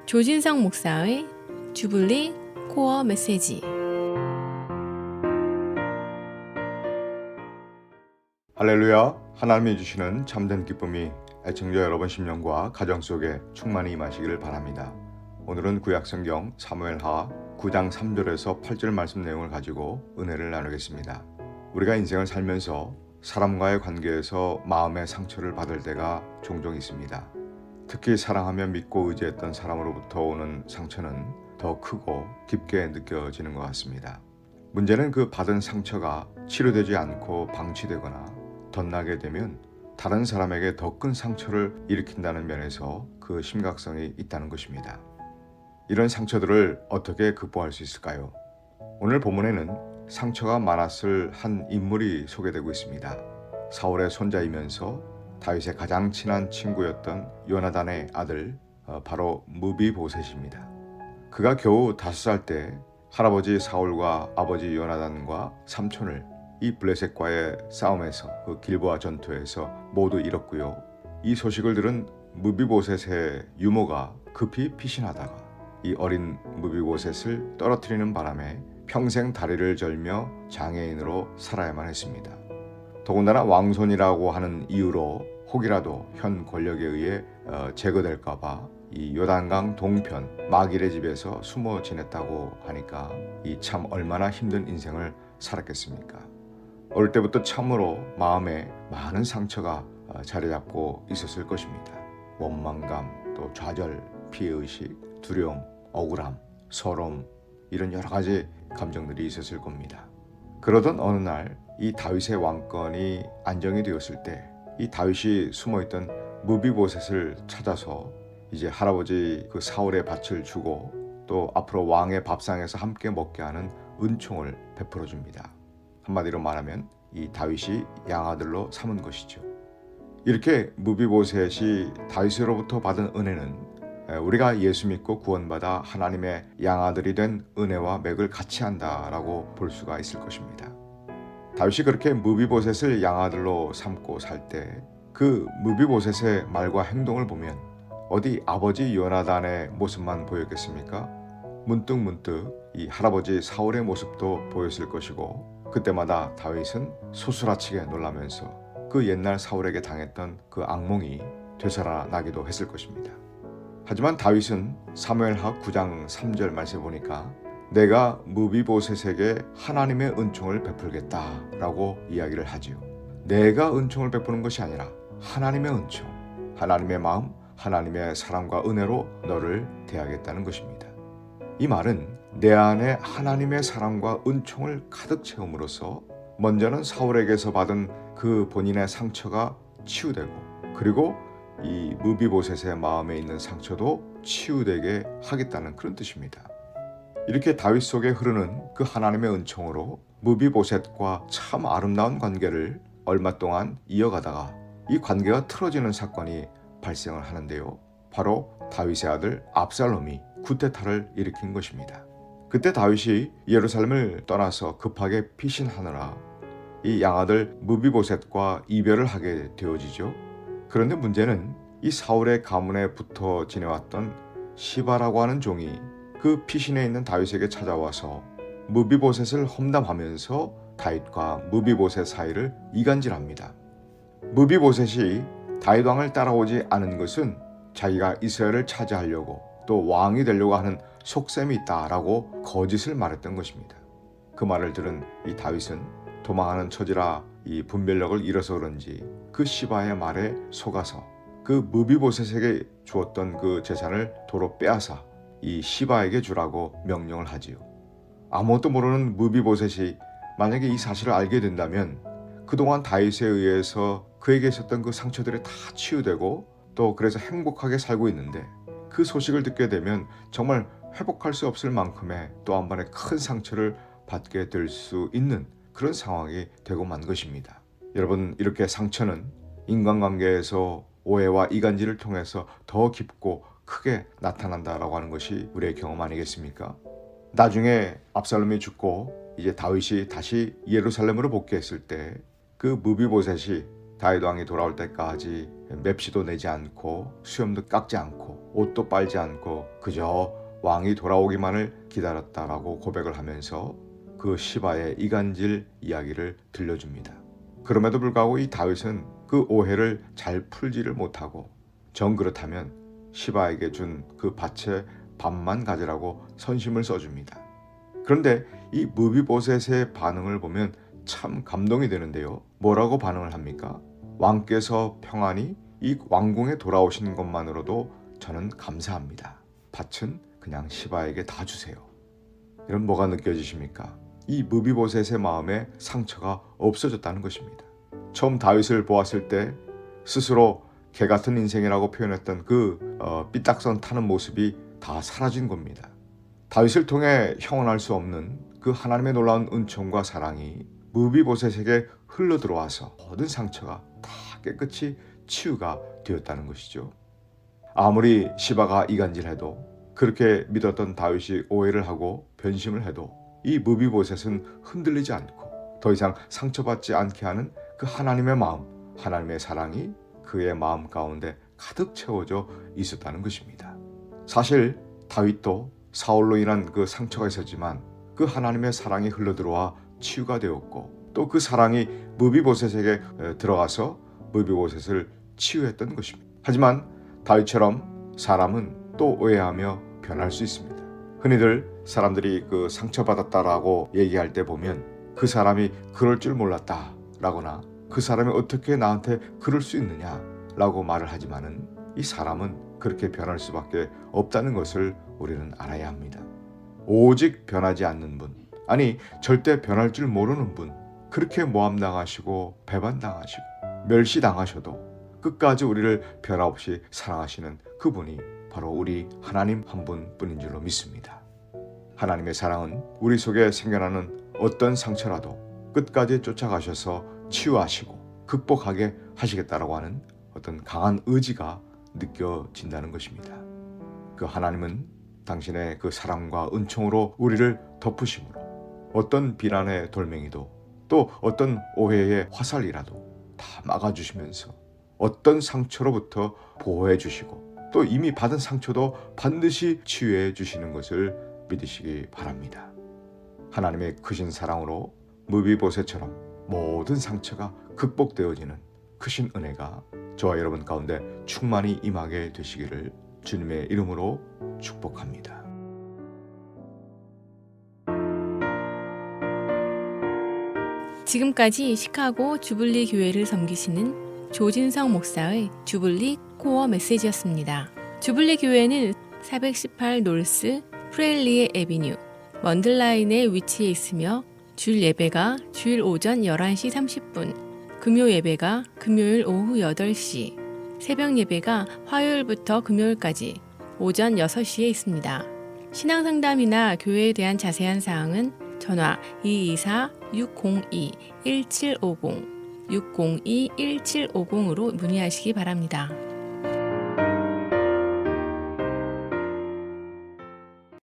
조진성 목사의 주블리 코어 메시지. 할렐루야. 하나님이 주시는 참된 기쁨이 애청자 여러분 심령과 가정 속에 충만히 임하시기를 바랍니다. 오늘은 구약성경 사무엘하 9장 3절에서 8절 말씀 내용을 가지고 은혜를 나누겠습니다. 우리가 인생을 살면서 사람과의 관계에서 마음의 상처를 받을 때가 종종 있습니다. 특히 사랑하며 믿고 의지했던 사람으로부터 오는 상처는 더 크고 깊게 느껴지는 것 같습니다. 문제는 그 받은 상처가 치료되지 않고 방치되거나 덧나게 되면 다른 사람에게 더 큰 상처를 일으킨다는 면에서 그 심각성이 있다는 것입니다. 이런 상처들을 어떻게 극복할 수 있을까요? 오늘 본문에는 상처가 많았을 한 인물이 소개되고 있습니다. 사울의 손자이면서 다윗의 가장 친한 친구였던 요나단의 아들, 바로 무비보셋입니다. 그가 겨우 5살 때 할아버지 사울과 아버지 요나단과 삼촌을 이 블레셋과의 싸움에서 그 길보아 전투에서 모두 잃었고요. 이 소식을 들은 무비보셋의 유모가 급히 피신하다가 이 어린 무비보셋을 떨어뜨리는 바람에 평생 다리를 절며 장애인으로 살아야만 했습니다. 더군다나 왕손이라고 하는 이유로 혹이라도 현 권력에 의해 제거될까봐 이 요단강 동편 마길의 집에서 숨어 지냈다고 하니까 이 참 얼마나 힘든 인생을 살았겠습니까? 어릴 때부터 참으로 마음에 많은 상처가 자리 잡고 있었을 것입니다. 원망감, 또 좌절, 피해의식, 두려움, 억울함, 서러움, 이런 여러 가지 감정들이 있었을 겁니다. 그러던 어느 날 이 다윗의 왕권이 안정이 되었을 때 이 다윗이 숨어있던 무비보셋을 찾아서 이제 할아버지 그 사울의 밭을 주고 또 앞으로 왕의 밥상에서 함께 먹게 하는 은총을 베풀어 줍니다. 한마디로 말하면 이 다윗이 양아들로 삼은 것이죠. 이렇게 무비보셋이 다윗으로부터 받은 은혜는 우리가 예수 믿고 구원받아 하나님의 양아들이 된 은혜와 맥을 같이 한다라고 볼 수가 있을 것입니다. 다윗이 그렇게 무비보셋을 양아들로 삼고 살 때 그 무비보셋의 말과 행동을 보면 어디 아버지 요나단의 모습만 보였겠습니까? 문득 이 할아버지 사울의 모습도 보였을 것이고 그때마다 다윗은 소스라치게 놀라면서 그 옛날 사울에게 당했던 그 악몽이 되살아나기도 했을 것입니다. 하지만 다윗은 사무엘하 9장 3절 말씀에 보니까 내가 무비보셋에게 하나님의 은총을 베풀겠다라고 이야기를 하지요. 내가 은총을 베푸는 것이 아니라 하나님의 은총, 하나님의 마음, 하나님의 사랑과 은혜로 너를 대하겠다는 것입니다. 이 말은 내 안에 하나님의 사랑과 은총을 가득 채움으로써 먼저는 사울에게서 받은 그 본인의 상처가 치유되고 그리고 이 무비보셋의 마음에 있는 상처도 치유되게 하겠다는 그런 뜻입니다. 이렇게 다윗 속에 흐르는 그 하나님의 은총으로 무비보셋과 참 아름다운 관계를 얼마 동안 이어가다가 이 관계가 틀어지는 사건이 발생을 하는데요. 바로 다윗의 아들 압살롬이 쿠데타를 일으킨 것입니다. 그때 다윗이 예루살렘을 떠나서 급하게 피신하느라 이 양아들 무비보셋과 이별을 하게 되어지죠. 그런데 문제는 이 사울의 가문에 붙어 지내왔던 시바라고 하는 종이 그 피신해 있는 다윗에게 찾아와서 무비보셋을 험담하면서 다윗과 무비보셋 사이를 이간질합니다. 무비보셋이 다윗 왕을 따라오지 않은 것은 자기가 이스라엘을 차지하려고 또 왕이 되려고 하는 속셈이 있다라고 거짓을 말했던 것입니다. 그 말을 들은 이 다윗은 도망하는 처지라 이 분별력을 잃어서 그런지 그 시바의 말에 속아서 그 무비보셋에게 주었던 그 재산을 도로 빼앗아 이 시바에게 주라고 명령을 하지요. 아무것도 모르는 무비보셋이 만약에 이 사실을 알게 된다면 그동안 다윗에 의해서 그에게 있었던 그 상처들이 다 치유되고 또 그래서 행복하게 살고 있는데 그 소식을 듣게 되면 정말 회복할 수 없을 만큼의 또 한 번의 큰 상처를 받게 될 수 있는 그런 상황이 되고 만 것입니다. 여러분, 이렇게 상처는 인간관계에서 오해와 이간질을 통해서 더 깊고 크게 나타난다라고 하는 것이 우리의 경험 아니겠습니까? 나중에 압살롬이 죽고 이제 다윗이 다시 예루살렘으로 복귀했을 때 그 무비보셋이 다윗 왕이 돌아올 때까지 맵시도 내지 않고 수염도 깎지 않고 옷도 빨지 않고 그저 왕이 돌아오기만을 기다렸다라고 고백을 하면서 그 시바의 이간질 이야기를 들려줍니다. 그럼에도 불구하고 이 다윗은 그 오해를 잘 풀지를 못하고 정 그렇다면 시바에게 준 그 밭의 반만 가지라고 선심을 써줍니다. 그런데 이 무비보셋의 반응을 보면 참 감동이 되는데요. 뭐라고 반응을 합니까? 왕께서 평안히 이 왕궁에 돌아오신 것만으로도 저는 감사합니다. 밭은 그냥 시바에게 다 주세요. 이런 뭐가 느껴지십니까? 이 무비보셋의 마음에 상처가 없어졌다는 것입니다. 처음 다윗을 보았을 때 스스로 개 같은 인생이라고 표현했던 그 삐딱선 타는 모습이 다 사라진 겁니다. 다윗을 통해 형언할 수 없는 그 하나님의 놀라운 은총과 사랑이 무비보셋에게 흘러들어와서 모든 상처가 다 깨끗이 치유가 되었다는 것이죠. 아무리 시바가 이간질해도 그렇게 믿었던 다윗이 오해를 하고 변심을 해도 이 무비보셋은 흔들리지 않고 더 이상 상처받지 않게 하는 그 하나님의 마음, 하나님의 사랑이 그의 마음 가운데 가득 채워져 있었다는 것입니다. 사실 다윗도 사울로 인한 그 상처가 있었지만 그 하나님의 사랑이 흘러들어와 치유가 되었고 또 그 사랑이 무비보셋에게 들어가서 무비보셋을 치유했던 것입니다. 하지만 다윗처럼 사람은 또 오해하며 변할 수 있습니다. 흔히들 사람들이 그 상처받았다라고 얘기할 때 보면 그 사람이 그럴 줄 몰랐다 라거나 그 사람이 어떻게 나한테 그럴 수 있느냐 라고 말을 하지만은 이 사람은 그렇게 변할 수밖에 없다는 것을 우리는 알아야 합니다. 오직 변하지 않는 분, 아니 절대 변할 줄 모르는 분, 그렇게 모함당하시고 배반당하시고 멸시당하셔도 끝까지 우리를 변함없이 사랑하시는 그분이 바로 우리 하나님 한 분뿐인 줄로 믿습니다. 하나님의 사랑은 우리 속에 생겨나는 어떤 상처라도 끝까지 쫓아가셔서 치유하시고 극복하게 하시겠다라고 하는 어떤 강한 의지가 느껴진다는 것입니다. 그 하나님은 당신의 그 사랑과 은총으로 우리를 덮으심으로 어떤 비난의 돌멩이도 또 어떤 오해의 화살이라도 다 막아주시면서 어떤 상처로부터 보호해 주시고 또 이미 받은 상처도 반드시 치유해 주시는 것을 믿으시기 바랍니다. 하나님의 크신 사랑으로 무비보셋처럼 모든 상처가 극복되어지는 크신 은혜가 저와 여러분 가운데 충만히 임하게 되시기를 주님의 이름으로 축복합니다. 지금까지 시카고 주블리 교회를 섬기시는 조진성 목사의 주블리 코어 메시지였습니다. 주블리 교회는 418 노스 프레일리에 에비뉴 먼들라인에 위치해 있으며 주일 예배가 주일 오전 11시 30분, 금요 예배가 금요일 오후 8시, 새벽 예배가 화요일부터 금요일까지 오전 6시에 있습니다. 신앙상담이나 교회에 대한 자세한 사항은 전화 224-602-1750, 602-1750으로 문의하시기 바랍니다.